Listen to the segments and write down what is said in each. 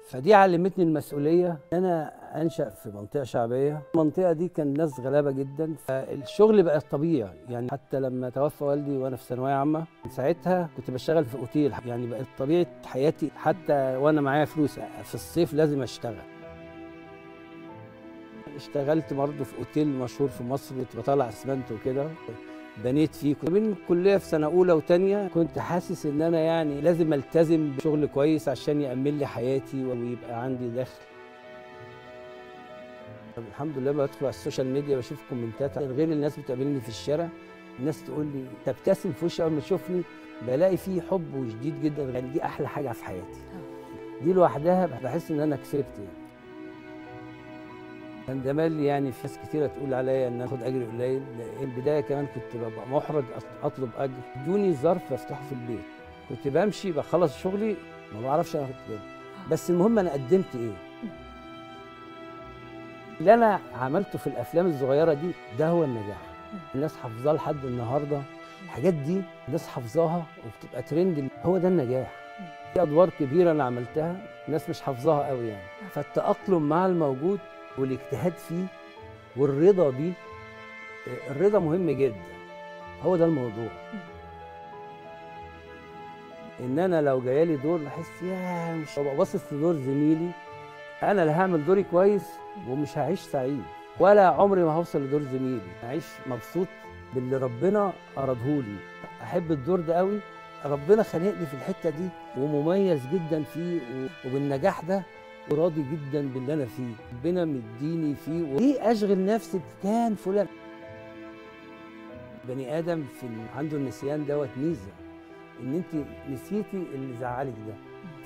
فدي علمتني المسؤوليه. انا انشا في منطقه شعبيه، المنطقه دي كان ناس غلابه جدا، فالشغل بقى طبيعي. يعني حتى لما توفى والدي وانا في ثانويه عامه، ساعتها كنت بشتغل في اوتيل. يعني بقت طبيعه حياتي، حتى وانا معايا فلوس في الصيف لازم اشتغل. اشتغلت برضه في اوتيل مشهور في مصر، كنت بطلع اسمنت وكده، بنيت فيه. كنت من الكليه في سنه اولى وثانيه كنت حاسس ان انا يعني لازم التزم بشغل كويس عشان يأمن لي حياتي ويبقى عندي دخل. الحمد لله بدخل على السوشيال ميديا بشوف كومنتات غير الناس بتقابلني في الشارع، الناس تقول لي تبتسم في وشي اول ما تشوفني، بلاقي فيه حب وشديد جدا. يعني دي احلى حاجه في حياتي، دي لوحدها بحس ان انا كسبت. يعني كان زمان يعني في ناس كتيره تقول عليا ان اخد اجر قليل. البدايه كمان كنت ببقى محرج اطلب اجر، ادوني ظرف افتحه في البيت، كنت بمشي بخلص شغلي ما بعرفش انا اخد كام، بس المهم انا قدمت ايه. اللي انا عملته في الافلام الصغيره دي ده هو النجاح. الناس حافظاه لحد النهارده، الحاجات دي الناس حافظاها وبتبقى ترند، هو ده النجاح. في ادوار كبيره انا عملتها الناس مش حافظاها قوي يعني، فالتاقلم مع الموجود والاجتهاد فيه والرضا بيه. الرضا مهم جدا، هو ده الموضوع. ان انا لو جايلي دور بحس يا مش هبقى باصص لدور زميلي، انا اللي هعمل دوري كويس ومش هعيش سعيد، ولا عمري ما هوصل لدور زميلي. هعيش مبسوط باللي ربنا ارادهولي. احب الدور ده قوي، ربنا خلقني في الحته دي ومميز جدا فيه وبالنجاح ده، وراضي جدا باللي انا فيه، ربنا مديني فيه. وليه اشغل نفسي بكان فلان؟ بني ادم عنده النسيان دوت ميزه، ان انت نسيتي اللي زعلك ده،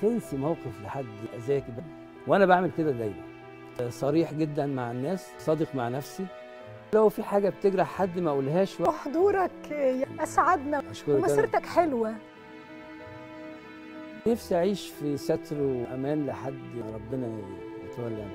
تنسي موقف لحد اذاك ده. وانا بعمل كده دايما، صريح جدا مع الناس، صادق مع نفسي. لو في حاجه بتجرح حد ما اقولهاش. وحضورك اسعدنا ومسيرتك حلوه. نفسي اعيش في ستر وامان لحد ربنا يتولى.